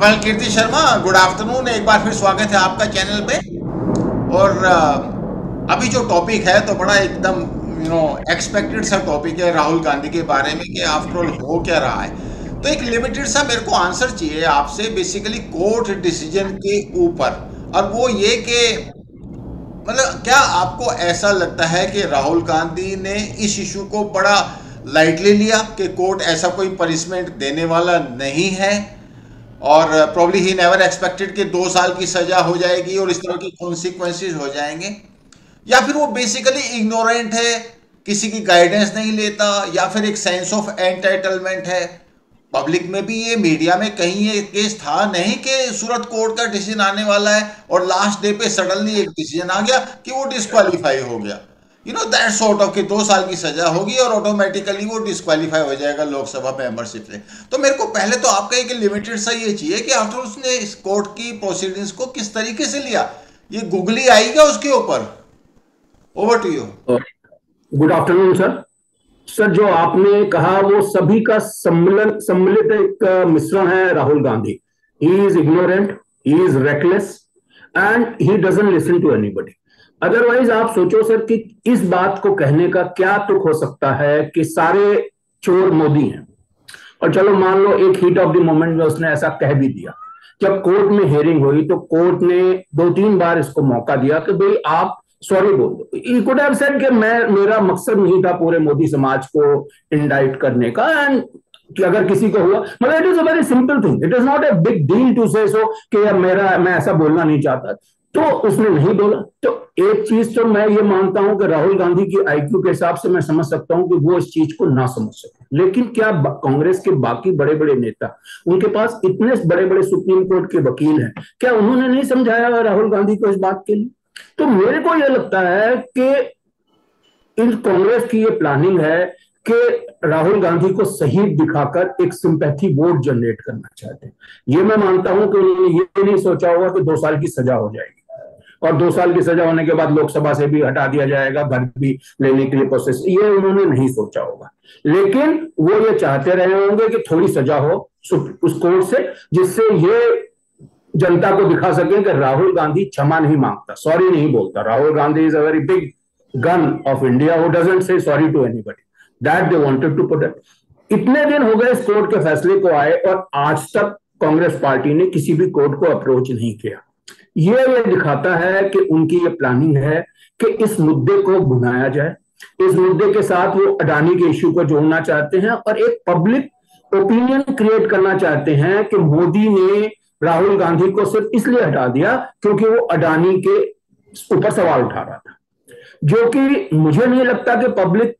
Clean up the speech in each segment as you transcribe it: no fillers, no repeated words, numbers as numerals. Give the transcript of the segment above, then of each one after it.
Well कीर्ति Sharma, good afternoon. एक बार फिर स्वागत है आपका चैनल पे। और अभी जो टॉपिक है तो बड़ा एकदम एक्सपेक्टेड सा टॉपिक है राहुल गांधी के बारे में कि आफ्टर ऑल हो क्या रहा है। तो एक लिमिटेड सा मेरे को आंसर चाहिए आपसे, बेसिकली कोर्ट डिसीजन के ऊपर। और वो ये कि मतलब क्या आपको ऐसा लगता है कि राहुल गांधी ने इस इशू को बड़ा लाइटली लिया कि कोर्ट ऐसा कोई पनिशमेंट देने वाला नहीं है, और प्रॉब्ली ही नेवर एक्सपेक्टेड कि 2 साल की सजा हो जाएगी और इस तरह की कॉन्सिक्वेंसेस हो जाएंगे? या फिर वो बेसिकली इग्नोरेंट है, किसी की गाइडेंस नहीं लेता, या फिर एक सेंस ऑफ एंटाइटलमेंट है? पब्लिक में भी ये, मीडिया में कहीं ये केस था नहीं कि सूरत कोर्ट का डिसीजन आने वाला है और लास्ट डे पे सडनली एक डिसीजन आ गया कि वो डिस्क्वालीफाई हो गया। दैट सॉर्ट ऑफ कि 2 साल की सजा होगी और ऑटोमेटिकली वो डिस्क्वालीफाई हो जाएगा लोकसभा मेंबरशिप से। तो मेरे को पहले तो आपका एक लिमिटेड सा ये चाहिए कि आफ्टर उसने इस कोर्ट की प्रोसीडिंग्स को किस तरीके से लिया, ये गुगली आई क्या उसके ऊपर? Over to you. Good afternoon sir. Sir, जो आपने कहा वो सभी का सम्मिलित एक मिश्रण है Rahul Gandhi. He is ignorant, he is reckless and he doesn't listen to anybody. Otherwise आप सोचो सर कि इस बात को कहने का क्या तुक हो सकता है कि सारे चोर मोदी हैं। और चलो मान लो एक हीट ऑफ द मोमेंट में उसने ऐसा कह भी दिया। जब कोर्ट में हियरिंग हुई तो कोर्ट ने 2-3 बार इसको मौका दिया कि भाई आप सॉरी बोल दो। ही कुड हैव सेड कि मेरा मकसद नहीं था पूरे मोदी समाज को इंडाइट करने का, एंड कि अगर किसी को हुआ, मतलब it is a very simple thing, it is not a big deal to say so कि यार मैं ऐसा बोलना नहीं चाहता, तो उसने नहीं बोला। तो एक चीज तो मैं ये मानता हूं कि राहुल गांधी की आईक्यू के हिसाब से मैं समझ सकता हूं कि वो इस चीज को ना समझ सके, लेकिन क्या कांग्रेस के बाकी बड़े बड़े नेता, उनके पास इतने बड़े बड़े सुप्रीम कोर्ट के वकील हैं, क्या उन्होंने नहीं समझाया राहुल गांधी को इस बात के लिए? तो मेरे को यह लगता है कि इन कांग्रेस की ये प्लानिंग है कि राहुल गांधी को सही दिखाकर एक सिंपैथी वोट जनरेट करना चाहते हैं। ये मैं मानता हूं कि उन्होंने ये नहीं सोचा होगा कि 2 साल की सजा हो जाएगी और 2 साल की सजा होने के बाद लोकसभा से भी हटा दिया जाएगा, घर भी लेने के लिए प्रोसेस, ये उन्होंने नहीं सोचा होगा। लेकिन वो ये चाहते रहे होंगे कि थोड़ी सजा हो उस कोर्ट से, जिससे ये जनता को दिखा सके कि राहुल गांधी क्षमा नहीं मांगता, सॉरी नहीं बोलता। Rahul Gandhi is a very big gun of India who doesn't say sorry to anybody. That they wanted to protect. इतने दिन हो गए इस कोर्ट के फैसले को आए और आज तक कांग्रेस पार्टी ने किसी भी कोर्ट को अप्रोच नहीं किया। ये दिखाता है कि उनकी ये प्लानिंग है कि इस मुद्दे को भुनाया जाए, इस मुद्दे के साथ वो अडानी के इश्यू को जोड़ना चाहते हैं और एक पब्लिक ओपिनियन क्रिएट करना चाहते हैं कि मोदी ने राहुल गांधी को सिर्फ इसलिए हटा दिया क्योंकि वो अडानी के ऊपर सवाल उठा रहा था, जो कि मुझे नहीं लगता कि पब्लिक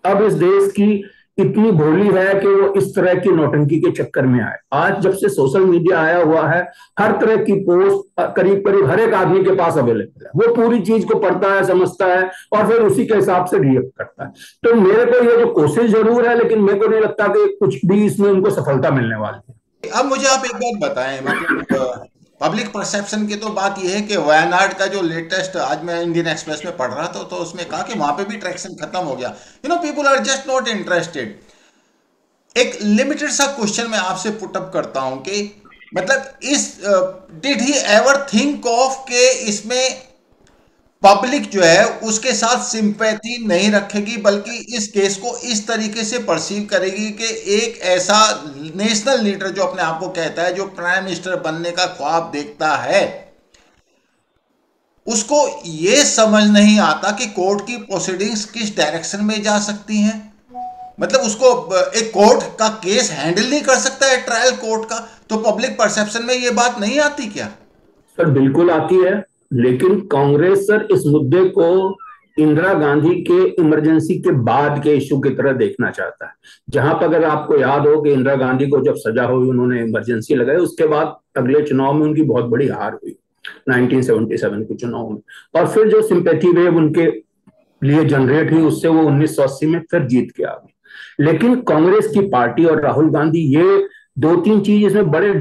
अब इस देश की इतनी भोली है कि वो इस तरह की नौटंकी के चक्कर में आए। आज जब से सोशल मीडिया आया हुआ है, हर तरह की पोस्ट करीब करीब हर एक आदमी के पास अवेलेबल है। वो पूरी चीज को पढ़ता है, समझता है और फिर उसी के हिसाब से रिएक्ट करता है। तो मेरे को ये जो कोशिश जरूर है, लेकिन मेरे को नहीं लगता कि कुछ भी इसमें उनको सफलता मिलने वाली है। अब मुझे आप एक बात बताएं, मतलब पब्लिक परसेप्शन की तो बात यह है कि वायनाड का जो लेटेस्ट, आज मैं इंडियन एक्सप्रेस में पढ़ रहा था तो उसमें कहा कि वहां पे भी ट्रैक्शन खत्म हो गया। People are just not interested. एक लिमिटेड सा क्वेश्चन मैं आपसे पुटअप करता हूं कि मतलब did he ever think of के इसमें पब्लिक जो है उसके साथ सिंपैथी नहीं रखेगी, बल्कि इस केस को इस तरीके से परसीव करेगी कि एक ऐसा नेशनल लीडर जो अपने आप को कहता है, जो प्राइम मिनिस्टर बनने का ख्वाब देखता है, उसको ये समझ नहीं आता कि कोर्ट की प्रोसीडिंग्स किस डायरेक्शन में जा सकती हैं। मतलब उसको एक कोर्ट का केस हैंडल नहीं कर सकता है, ट्रायल कोर्ट का। तो पब्लिक परसेप्शन में ये बात नहीं आती क्या? सर बिल्कुल आती है, लेकिन कांग्रेस सर इस मुद्दे को इंदिरा गांधी के इमरजेंसी के बाद के इशू की तरह देखना चाहता है। जहां पर अगर आपको याद हो कि इंदिरा गांधी को जब सजा हुई, उन्होंने इमरजेंसी लगाई, उसके बाद अगले चुनाव में उनकी बहुत बड़ी हार हुई 1977 के चुनाव में, और फिर जो सिंपैथी वेव उनके लिए जनरेट हुई, उससे वो 1980 में फिर जीत के आ गई। लेकिन कांग्रेस की पार्टी और राहुल गांधी, ये 2-3 चीज इसमें बड़े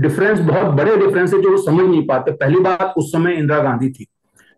डिफरेंस, बहुत बड़े डिफरेंस है जो वो समझ नहीं पाते। पहली बात, उस समय इंदिरा गांधी थी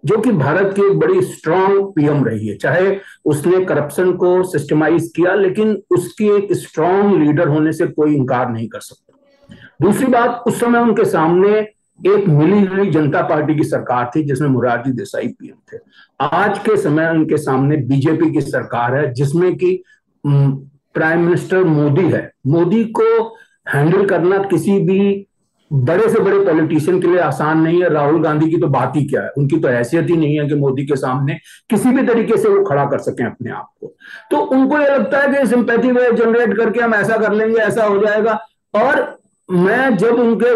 जो कि भारत की एक बड़ी स्ट्रांग पीएम रही है। चाहे उसने करप्शन को सिस्टमाइज किया, लेकिन उसकी एक स्ट्रांग लीडर होने से कोई इनकार नहीं कर सकता। दूसरी बात, उस समय उनके सामने एक मिली जुली जनता पार्टी की सरकार थी जिसमें मोरारजी देसाई पीएम थे। आज के समय उनके सामने बीजेपी की सरकार है जिसमें कि प्राइम मिनिस्टर मोदी है। मोदी को हैंडल करना किसी भी बड़े से बड़े पॉलिटिशियन के लिए आसान नहीं है। राहुल गांधी की तो बात ही क्या है, उनकी तो हैसियत ही नहीं है कि मोदी के सामने किसी भी तरीके से वो खड़ा कर सकें अपने आप को। तो उनको ये लगता है कि सिंपैथी वेव जनरेट करके हम ऐसा कर लेंगे, ऐसा हो जाएगा। और मैं जब उनके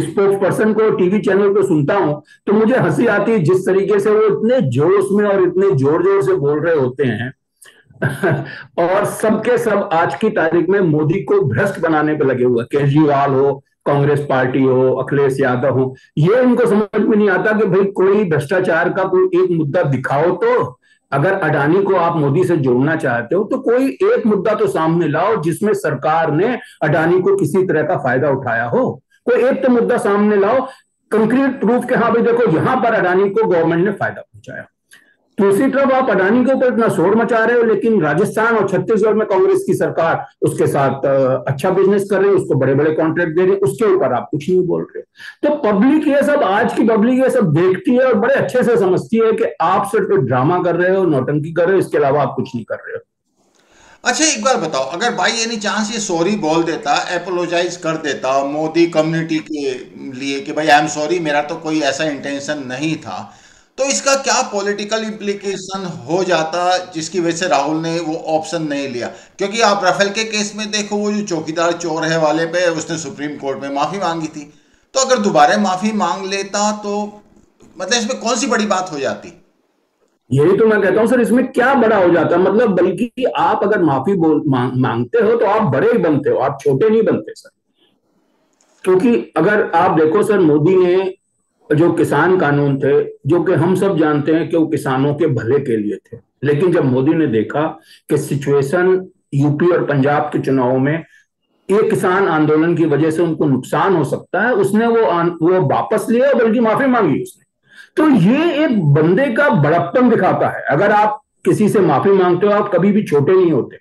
स्पोक्स पर्सन को टीवी चैनल पे सुनता हूं तो मुझे हंसी आती है, जिस तरीके से वो इतने जोश में और इतने जोर जोर से बोल रहे होते हैं। और सबके सब आज की तारीख में मोदी को भ्रष्ट बनाने पे लगे हुए, केजरीवाल हो, कांग्रेस पार्टी हो, अखिलेश यादव हो। ये इनको समझ में नहीं आता कि भाई कोई भ्रष्टाचार का कोई एक मुद्दा दिखाओ। तो अगर अडानी को आप मोदी से जोड़ना चाहते हो तो कोई एक मुद्दा तो सामने लाओ जिसमें सरकार ने अडानी को किसी तरह का फायदा उठाया हो। कोई एक तो मुद्दा सामने लाओ, कंक्रीट प्रूफ के, हाँ भाई देखो यहां पर अडानी को गवर्नमेंट ने फायदा पहुंचाया। दूसरी तरफ आप अडानी के ऊपर इतना शोर मचा रहे हो, लेकिन राजस्थान और छत्तीसगढ़ में कांग्रेस की सरकार उसके साथ अच्छा बिजनेस कर रही है, उसको बड़े बड़े कॉन्ट्रैक्ट दे रही है, उसके ऊपर आप कुछ नहीं बोल रहे। तो पब्लिक ये सब, आज की पब्लिक ये सब देखती है और बड़े अच्छे से समझती है कि आप सिर्फ ड्रामा कर रहे हो, नौटंकी कर रहे हो, इसके अलावा आप कुछ नहीं कर रहे हो। अच्छा एक बार बताओ, अगर बाई एनी चांस ये सॉरी बोल देता, एपोलोजाइज कर देता मोदी कम्युनिटी के लिए कि भाई आई एम सॉरी, मेरा तो कोई ऐसा इंटेंशन नहीं था, तो इसका क्या पॉलिटिकल इम्प्लीकेशन हो जाता जिसकी वजह से राहुल ने वो ऑप्शन नहीं लिया? क्योंकि आप राफेल के केस में देखो, वो जो चौकीदार चोर है वाले पे उसने सुप्रीम कोर्ट में माफी मांगी थी, तो अगर दोबारा माफी मांग लेता तो मतलब इसमें कौन सी बड़ी बात हो जाती? यही तो मैं कहता हूं सर, इसमें क्या बड़ा हो जाता है? मतलब बल्कि आप अगर माफी मांगते हो तो आप बड़े ही बनते हो, आप छोटे नहीं बनते सर। क्योंकि अगर आप देखो सर, मोदी ने जो किसान कानून थे, जो कि हम सब जानते हैं कि वो किसानों के भले के लिए थे, लेकिन जब मोदी ने देखा कि सिचुएशन यूपी और पंजाब के चुनाव में ये किसान आंदोलन की वजह से उनको नुकसान हो सकता है, उसने वो वापस लिया, बल्कि माफी मांगी उसने। तो ये एक बंदे का बड़प्पन दिखाता है। अगर आप किसी से माफी मांगते हो, आप कभी भी छोटे नहीं होते।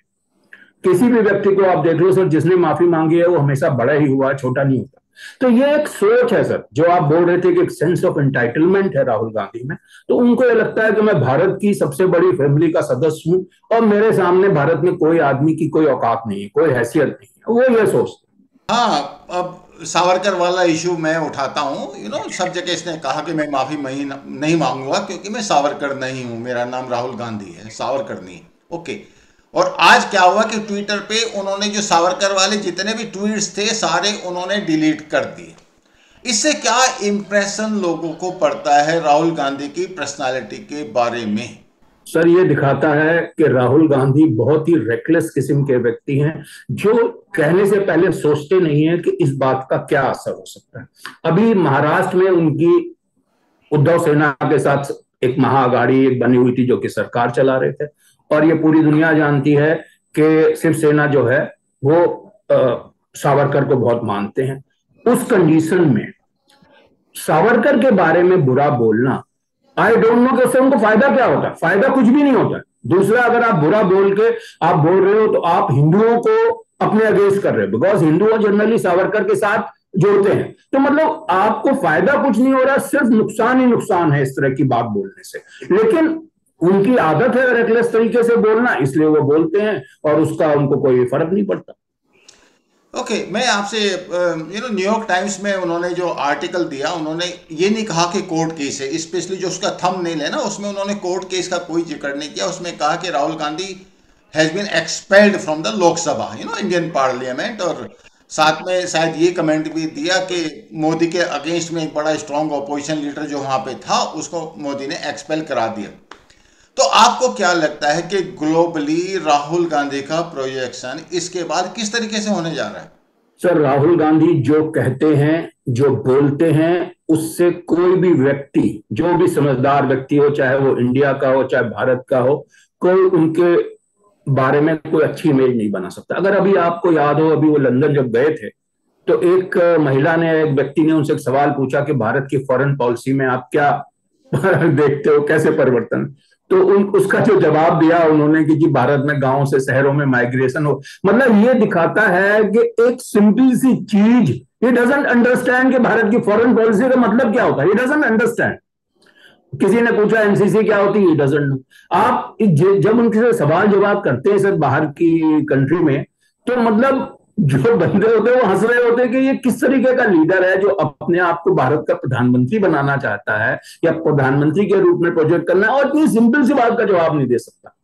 किसी भी व्यक्ति को आप देख लो सर, जिसने माफी मांगी है वो हमेशा बड़ा ही हुआ, छोटा नहीं होता। तो ये एक सोच है सर, जो आप बोल रहे थे कि एक सेंस ऑफ एंटाइटलमेंट है राहुल गांधी में। तो उनको ये लगता है कि मैं भारत की सबसे बड़ी फैमिली का सदस्य हूं और मेरे सामने भारत में कोई आदमी की कोई औकात नहीं है, कोई हैसियत नहीं है, वो ये सोचते। हाँ, अब सावरकर वाला इशू मैं उठाता हूँ, सब जगह इसने कहा कि मैं माफी नहीं मांगूंगा क्योंकि मैं सावरकर नहीं हूँ, मेरा नाम राहुल गांधी है, सावरकर नहीं। ओके। और आज क्या हुआ कि ट्विटर पे उन्होंने जो सावरकर वाले जितने भी ट्वीट्स थे सारे उन्होंने डिलीट कर दिए। इससे क्या इम्प्रेशन लोगों को पड़ता है राहुल गांधी की पर्सनालिटी के बारे में? सर ये दिखाता है कि राहुल गांधी बहुत ही रेकलेस किस्म के व्यक्ति हैं, जो कहने से पहले सोचते नहीं है कि इस बात का क्या असर हो सकता है। अभी महाराष्ट्र में उनकी उद्धव सेना के साथ एक महाअघाड़ी एक बनी हुई थी जो कि सरकार चला रहे थे, और ये पूरी दुनिया जानती है कि शिवसेना जो है वो सावरकर को बहुत मानते हैं। उस कंडीशन में सावरकर के बारे में बुरा बोलना, आई डोंट नो कि उससे उनको फायदा क्या होता है। फायदा कुछ भी नहीं होता है। दूसरा, अगर आप बुरा बोल के आप बोल रहे हो तो आप हिंदुओं को अपने अगेंस्ट कर रहे हो, बिकॉज हिंदुओं जनरली सावरकर के साथ जोड़ते हैं। तो मतलब आपको फायदा कुछ नहीं हो रहा, सिर्फ नुकसान ही नुकसान है इस तरह की बात बोलने से। लेकिन उनकी आदत है रेकलेस तरीके से बोलना, इसलिए वो बोलते हैं और उसका उनको कोई फर्क नहीं पड़ता। ओके, मैं आपसे न्यूयॉर्क टाइम्स में उन्होंने जो आर्टिकल दिया, उन्होंने ये नहीं कहा कि कोर्ट केस है, स्पेशली जो उसका थंबनेल है ना उसमें उन्होंने कोर्ट केस का कोई जिक्र नहीं किया। उसमें कहा कि Rahul Gandhi has been expelled from the Lok Sabha, Indian parliament, और साथ में शायद ये कमेंट भी दिया कि मोदी के अगेंस्ट में एक बड़ा स्ट्रांग अपोजिशन लीडर जो वहां पे था उसको मोदी ने एक्सपेल करा दिया। तो आपको क्या लगता है कि ग्लोबली राहुल गांधी का प्रोजेक्शन इसके बाद किस तरीके से होने जा रहा है? सर राहुल गांधी जो कहते हैं, जो बोलते हैं, उससे कोई भी व्यक्ति, जो भी समझदार व्यक्ति हो, चाहे वो इंडिया का हो चाहे भारत का हो, कोई उनके बारे में कोई अच्छी इमेज नहीं बना सकता। अगर अभी आपको याद हो, अभी वो लंदन जब गए थे तो एक महिला ने, एक व्यक्ति ने उनसे एक सवाल पूछा कि भारत की फॉरेन पॉलिसी में आप क्या देखते हो, कैसे परिवर्तन। तो उसका जो जवाब दिया उन्होंने कि जी भारत में गांव से शहरों में माइग्रेशन हो, मतलब ये दिखाता है कि एक सिंपल सी चीज, ही डजंट अंडरस्टैंड कि भारत की फॉरेन पॉलिसी का मतलब क्या होता है, ही डजंट अंडरस्टैंड। किसी ने पूछा एमसीसी क्या होती है, डजंट नो। आप जब उनसे सवाल जवाब करते हैं सर बाहर की कंट्री में, तो मतलब जो बंदे होते हैं वो हंस रहे होते हैं कि ये किस तरीके का लीडर है जो अपने आप को भारत का प्रधानमंत्री बनाना चाहता है या प्रधानमंत्री के रूप में प्रोजेक्ट करना है और इतनी सिंपल सी बात का जवाब नहीं दे सकता।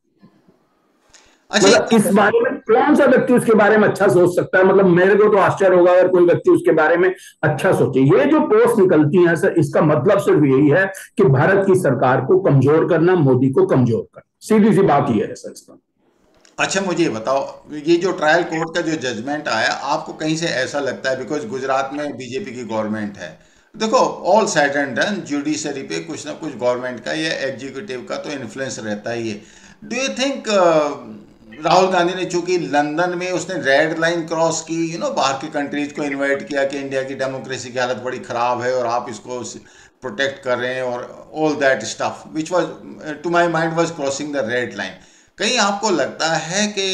अच्छा, मतलब इस बारे में कौन सा व्यक्ति उसके बारे में अच्छा सोच सकता है? मतलब मेरे को तो आश्चर्य होगा अगर कोई व्यक्ति उसके बारे में अच्छा सोचे। ये जो पोस्ट निकलती है सर, इसका मतलब सिर्फ यही है कि भारत की सरकार को कमजोर करना, मोदी को कमजोर करना, सीधी सी बात यह है सर इसका। अच्छा मुझे ये बताओ, ये जो ट्रायल कोर्ट का जो जजमेंट आया, आपको कहीं से ऐसा लगता है, बिकॉज गुजरात में बीजेपी की गवर्नमेंट है, देखो all side and done judiciary पे कुछ ना कुछ गवर्नमेंट का या एग्जीक्यूटिव का तो इन्फ्लुएंस रहता ही है। Do you think Rahul Gandhi ने, चूंकि लंदन में उसने रेड लाइन क्रॉस की, बाहर के कंट्रीज को इनवाइट किया कि इंडिया की डेमोक्रेसी की हालत बड़ी खराब है और आप इसको प्रोटेक्ट कर रहे हैं और all that stuff which was to my mind was crossing the red line, कहीं आपको लगता है कि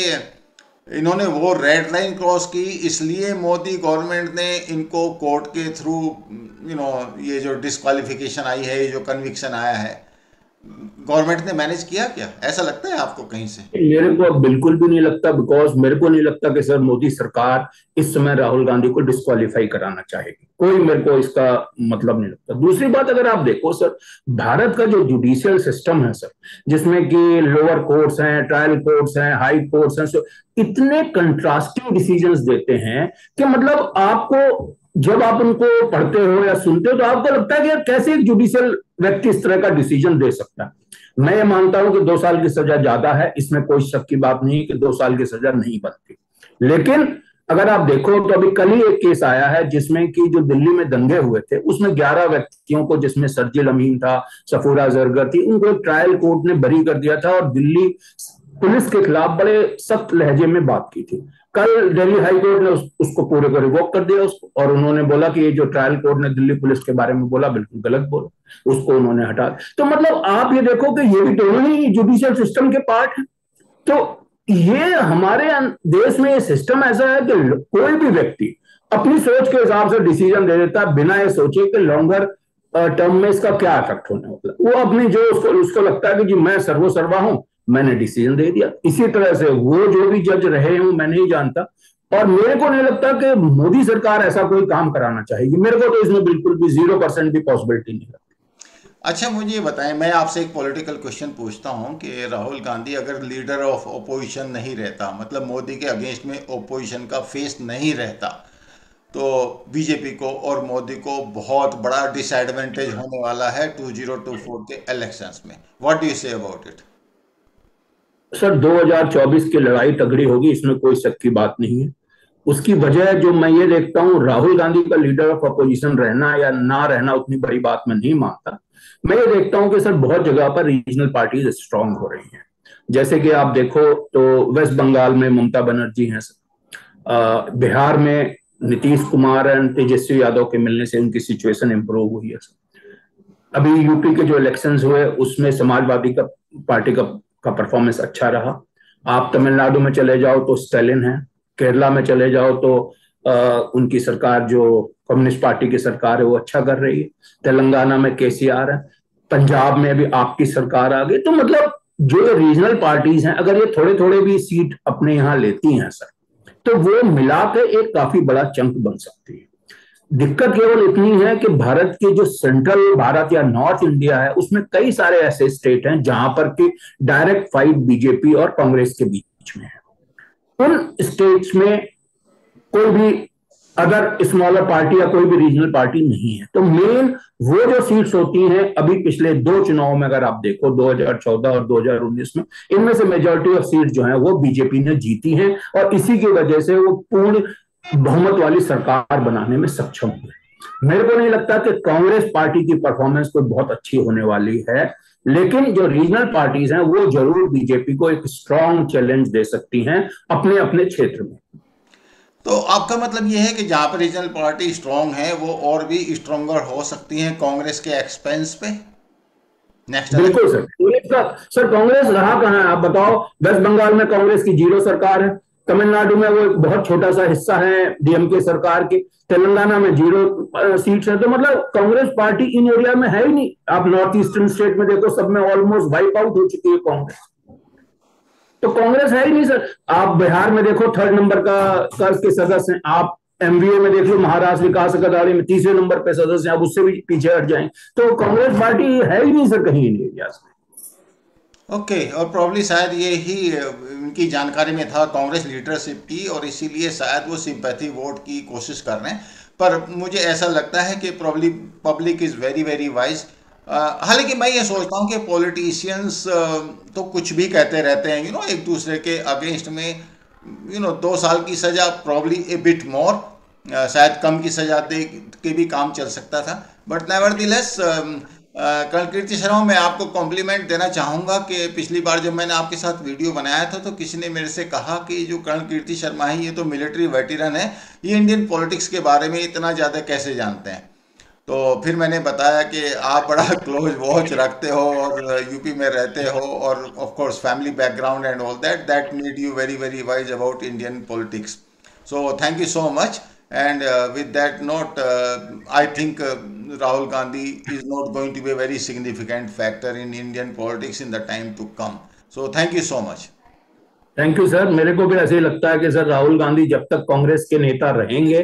इन्होंने वो रेड लाइन क्रॉस की इसलिए मोदी गवर्नमेंट ने इनको कोर्ट के थ्रू ये जो डिस्क्वालिफिकेशन आई है, ये जो कन्विक्शन आया है, गवर्नमेंट ने मैनेज किया क्या? ऐसा लगता है आपको कहीं से? मेरे को बिल्कुल भी नहीं लगता, बिकॉज मेरे को नहीं लगता कि सर मोदी सरकार इस समय राहुल गांधी को डिस्क्वालीफाई कराना चाहेगी, कोई मेरे को इसका मतलब नहीं लगता। दूसरी बात, अगर आप देखो सर, भारत का जो जुडिशियल सिस्टम है सर, जिसमें कि लोअर कोर्ट्स हैं, ट्रायल कोर्ट्स हैं, हाई कोर्ट्स हैं, इतने कंट्रास्टिंग डिसीजंस देते हैं कि मतलब आपको जब आप उनको पढ़ते हो या सुनते हो तो आपको लगता है कि यार कैसे एक जुडिशियल व्यक्ति इस तरह का डिसीजन दे सकता है। मैं ये मानता हूं कि 2 साल की सजा ज्यादा है, इसमें कोई शक की बात नहीं कि 2 साल की सजा नहीं बनती। लेकिन अगर आप देखो तो अभी कल ही एक केस आया है जिसमें कि जो दिल्ली में दंगे हुए थे उसमें 11 व्यक्तियों को, जिसमें सर्जिल अमीन था, सफूरा जरगर थी, उनको ट्रायल कोर्ट ने बरी कर दिया था और दिल्ली पुलिस के खिलाफ बड़े सख्त लहजे में बात की थी। कल दिल्ली हाई कोर्ट ने उसको पूरे को रिवोक कर दिया उसको, और उन्होंने बोला कि ये जो ट्रायल कोर्ट ने दिल्ली पुलिस के बारे में बोला बिल्कुल गलत बोला, उसको उन्होंने हटा। तो मतलब आप ये देखो कि ये भी दोनों ही जुडिशियल सिस्टम के पार्ट हैं। तो ये हमारे देश में ये सिस्टम ऐसा है कि कोई भी व्यक्ति अपनी सोच के हिसाब से डिसीजन दे देता है बिना ये सोचे कि लॉन्गर टर्म में इसका क्या इफेक्ट होने वाला। वो अपनी जो उसको लगता है कि जी मैं सर्वसर्वा हूं, मैंने डिसीजन दे दिया। इसी तरह से वो जो भी जज रहे हूं मैं नहीं जानता, और मेरे को नहीं लगता कि मोदी सरकार ऐसा कोई काम कराना चाहेगी। मेरे को तो इसमें बिल्कुल भी 0% भी पॉसिबिलिटी नहीं लगती। अच्छा मुझे ये बताएं, मैं आपसे एक पॉलिटिकल क्वेश्चन पूछता हूं कि राहुल गांधी अगर लीडर ऑफ ओपोजिशन नहीं रहता, मतलब मोदी के अगेंस्ट में ओपोजिशन का फेस नहीं रहता, तो बीजेपी को और मोदी को बहुत बड़ा डिसएडवांटेज होने वाला है 2024 के इलेक्शंस में। What do you say about it? Sir 2024 की लड़ाई तगड़ी होगी, इसमें कोई शक की बात नहीं है। उसकी वजह जो मैं ये देखता हूं, राहुल गांधी का लीडर ऑफ अपोजिशन रहना या ना रहना उतनी बड़ी बात मैं नहीं मानता। मैं ये देखता हूं कि सर बहुत जगह पर रीजनल पार्टीज स्ट्रांग हो रही हैं। जैसे कि आप देखो तो वेस्ट बंगाल में ममता बनर्जी हैं सर, बिहार में नीतीश कुमार एंड तेजस्वी यादव के मिलने से उनकी सिचुएशन इंप्रूव हुई है सर। अभी यूपी के जो इलेक्शंस हुए उसमें समाजवादी का पार्टी का परफॉर्मेंस अच्छा रहा। आप तमिलनाडु में चले जाओ तो स्टैलिन है, केरला में चले जाओ तो उनकी सरकार जो कम्युनिस्ट पार्टी की सरकार है वो अच्छा कर रही है, तेलंगाना में केसीआर है, पंजाब में भी आपकी सरकार आ गई। तो मतलब जो रीजनल पार्टीज हैं अगर ये थोड़े थोड़े भी सीट अपने यहाँ लेती हैं सर, तो वो मिला के एक काफी बड़ा चंक बन सकती है। दिक्कत केवल इतनी है कि भारत के जो सेंट्रल भारत या नॉर्थ इंडिया है उसमें कई सारे ऐसे स्टेट हैं जहां पर कि डायरेक्ट फाइट बीजेपी और कांग्रेस के बीच में है। उन स्टेट्स में कोई भी अदर स्मॉलर पार्टी या कोई भी रीजनल पार्टी नहीं है। तो मेन वो जो सीट्स होती हैं, अभी पिछले 2 चुनाव में अगर आप देखो 2014 और 2019 में, इनमें से मेजोरिटी ऑफ सीट जो है वो बीजेपी ने जीती हैं और इसी की वजह से वो पूर्ण बहुमत वाली सरकार बनाने में सक्षम हुए। मेरे को नहीं लगता कि कांग्रेस पार्टी की परफॉर्मेंस कोई बहुत अच्छी होने वाली है, लेकिन जो रीजनल पार्टीज हैं वो जरूर बीजेपी को एक स्ट्रांग चैलेंज दे सकती हैं अपने अपने क्षेत्र में। तो आपका मतलब ये है कि जहां पर रीजनल पार्टी स्ट्रांग है वो और भी स्ट्रांगर हो सकती हैं कांग्रेस के एक्सपेंस पे? नेक्स्ट अध्यक्ष। बिल्कुल सर, कांग्रेस का सर, कांग्रेस रहा कहाँ है आप बताओ। वेस्ट बंगाल में कांग्रेस की जीरो सरकार है, तमिलनाडु में वो एक बहुत छोटा सा हिस्सा है डीएमके सरकार के, तेलंगाना में जीरो सीट्स है। तो मतलब कांग्रेस पार्टी इन एरिया में है ही नहीं। आप नॉर्थ ईस्टर्न स्टेट में देखो, सब में ऑलमोस्ट वाइप आउट हो चुकी है कांग्रेस। तो कांग्रेस है ही नहीं सर। आप बिहार में देखो, थर्ड नंबर का के सदस्य हैं। आप एमवीए में देख लो, महाराष्ट्र विकास अघाड़ी में तीसरे नंबर पे सदस्य हैं, आप उससे भी पीछे हट जाएं। तो कांग्रेस पार्टी है ही नहीं सर कहीं इन एरियाज में। ओके, और प्रॉब्ली शायद ये ही उनकी जानकारी में था कांग्रेस लीडरशिप की, और इसीलिए शायद वो सिंपैथी वोट की कोशिश कर रहे हैं। पर मुझे ऐसा लगता है कि probably public is very very wise. हालांकि मैं ये सोचता हूँ कि पॉलिटिशियंस तो कुछ भी कहते रहते हैं, एक दूसरे के अगेंस्ट में। 2 साल की सज़ा प्रॉब्ली ए बिट मोर, शायद कम की सज़ा दे के भी काम चल सकता था। बट नेवरदिलेस, कल कीर्ति शर्मा, मैं आपको कॉम्प्लीमेंट देना चाहूँगा कि पिछली बार जब मैंने आपके साथ वीडियो बनाया था तो किसी ने मेरे से कहा कि जो कर्ण कीर्ति शर्मा है ये तो मिलिट्री वेटरन है, ये इंडियन पॉलिटिक्स के बारे में इतना ज़्यादा कैसे जानते हैं। तो फिर मैंने बताया कि आप बड़ा क्लोज वॉच रखते हो और यूपी में रहते हो, और of course family background and all that made you very very wise about Indian politics. So thank you so much. And with that note, I think Rahul Gandhi is not going to be a very significant factor in Indian politics in the time to come. So thank you so much. Thank you sir. मेरे को भी ऐसे ही लगता है कि sir Rahul Gandhi जब तक कांग्रेस के नेता रहेंगे,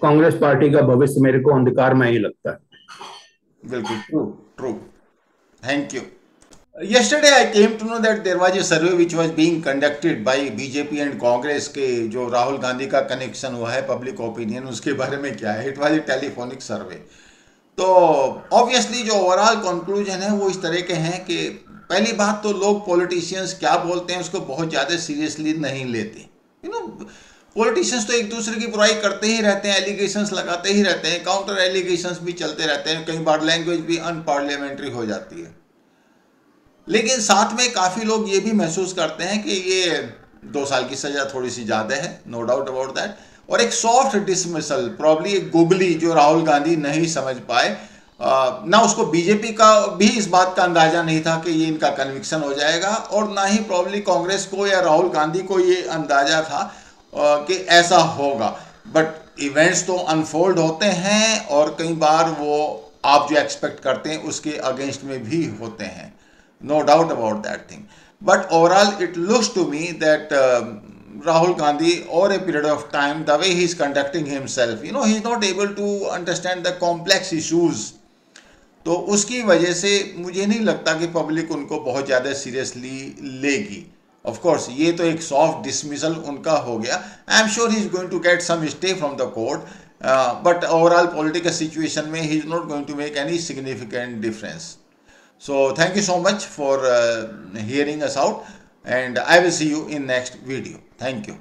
कांग्रेस पार्टी का भविष्य मेरे को अंधकार में ही लगता है। बिल्कुल true, true. Thank you. Yesterday I came to know that there was a survey which was being conducted by BJP and Congress के जो राहुल गांधी का कनेक्शन हुआ है पब्लिक ओपिनियन उसके बारे में क्या है। इट वाज ए टेलीफोनिक सर्वे। तो ऑब्वियसली जो ओवरऑल कंक्लूजन है वो इस तरह के हैं कि पहली बात तो लोग पॉलिटिशियंस क्या बोलते हैं उसको बहुत ज़्यादा सीरियसली नहीं लेते। पॉलिटिशियंस तो एक दूसरे की बुराई करते ही रहते हैं, एलिगेशंस लगाते ही रहते हैं, काउंटर एलिगेशंस भी चलते रहते हैं, कई बार लैंग्वेज भी अनपार्लियामेंट्री हो जाती है। लेकिन साथ में काफ़ी लोग ये भी महसूस करते हैं कि ये 2 साल की सज़ा थोड़ी सी ज़्यादा है, नो डाउट अबाउट दैट। और एक सॉफ्ट डिसमिसल, प्रॉब्ली एक गुगली जो राहुल गांधी नहीं समझ पाए, ना उसको बीजेपी का भी इस बात का अंदाज़ा नहीं था कि ये इनका कन्विक्शन हो जाएगा, और ना ही प्रॉब्ली कांग्रेस को या राहुल गांधी को ये अंदाज़ा था कि ऐसा होगा। बट इवेंट्स तो अनफोल्ड होते हैं और कई बार वो आप जो एक्सपेक्ट करते हैं उसके अगेंस्ट में भी होते हैं, no doubt about that thing. But overall it looks to me that Rahul Gandhi over a period of time, the way he is conducting himself, he is not able to understand the complex issues. तो उसकी वजह से मुझे नहीं लगता कि public उनको बहुत ज़्यादा सीरियसली लेगी। ऑफ कोर्स ये तो एक सॉफ्ट डिसमिसल उनका हो गया। I am sure he is going to get some stay from the court, but overall political situation में he is not going to make any significant difference. So thank you so much for hearing us out, and I will see you in next video. Thank you.